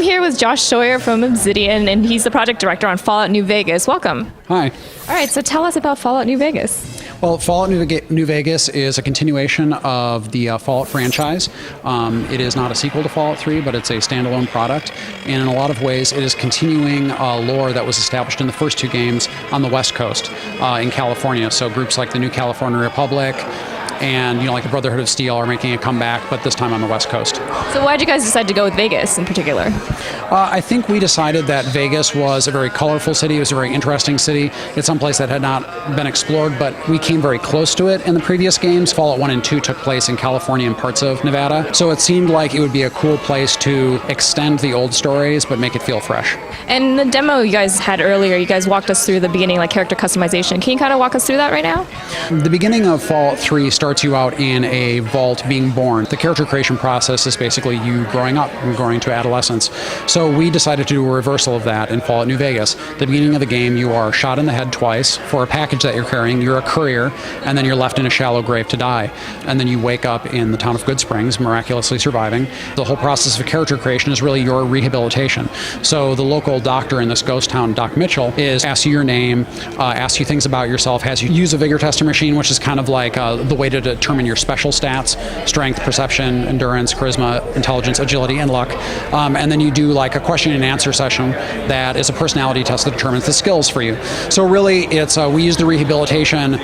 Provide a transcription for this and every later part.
I'm here with Josh Scheuer from Obsidian, and he's the project director on Fallout New Vegas. Welcome. Hi. All right, so tell us about Fallout New Vegas. Well, Fallout New Vegas is a continuation of the Fallout franchise. It is not a sequel to Fallout 3, but it's a standalone product. And in a lot of ways, it is continuing lore that was established in the first two games on the West Coast in California. So groups like the New California Republic and like the Brotherhood of Steel are making a comeback, but this time on the West Coast. So why did you guys decide to go with Vegas in particular? I think we decided that Vegas was a very colorful city. It was a very interesting city. It's someplace that had not been explored, but we came very close to it in the previous games. Fallout 1 and 2 took place in California and parts of Nevada. So it seemed like it would be a cool place to extend the old stories, but make it feel fresh. And the demo you guys had earlier, you guys walked us through the beginning, like character customization. Can you kind of walk us through that right now? The beginning of Fallout 3 starts you out in a vault being born. The character creation process is basically you growing up and growing to adolescence. So we decided to do a reversal of that in Fallout New Vegas. The beginning of the game, you are shot in the head twice for a package that you're carrying. You're a courier, and then you're left in a shallow grave to die. And then you wake up in the town of Good Springs, miraculously surviving. The whole process of character creation is really your rehabilitation. So the local doctor in this ghost town, Doc Mitchell, asks you your name, asks you things about yourself, has you use a vigor tester machine, which is kind of like the way to determine your special stats: strength, perception, endurance, charisma, intelligence, agility, and luck. And then you do like a question and answer session that is a personality test that determines the skills for you. So really, it's we use the rehabilitation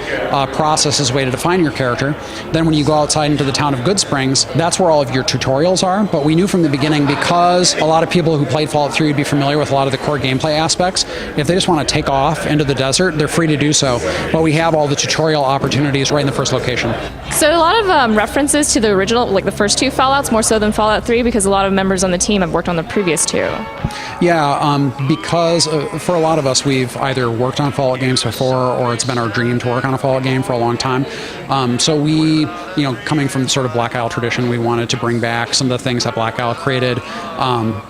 process as a way to define your character. Then when you go outside into the town of Good Springs, that's where all of your tutorials are. But we knew from the beginning, because a lot of people who played Fallout 3 would be familiar with a lot of the core gameplay aspects, if they just want to take off into the desert, they're free to do so. But we have all the tutorial opportunities right in the first location. So a lot of references to the original, like the first two Fallouts, more so than Fallout 3, because a lot of members on the team have worked on the previous two. Yeah, because for a lot of us, we've either worked on Fallout games before, or it's been our dream to work on a Fallout game for a long time. So we, coming from the sort of Black Isle tradition, we wanted to bring back some of the things that Black Isle created,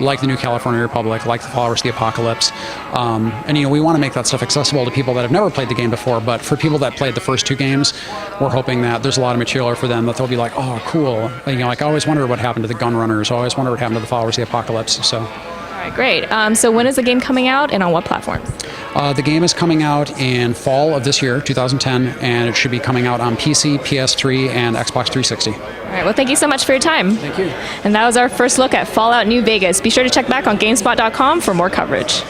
like the New California Republic, like the Followers of the Apocalypse. And we want to make that stuff accessible to people that have never played the game before, but for people that played the first two games, we're hoping that there's a lot of material for them that they'll be like, oh, cool. Like I always wondered what happened to the Gunrunners. I always wondered what happened to the Followers of the Apocalypse. So. All right, great. So when is the game coming out, and on what platforms? The game is coming out in fall of this year, 2010, and it should be coming out on PC, PS3, and Xbox 360. All right, well, thank you so much for your time. Thank you. And that was our first look at Fallout New Vegas. Be sure to check back on GameSpot.com for more coverage.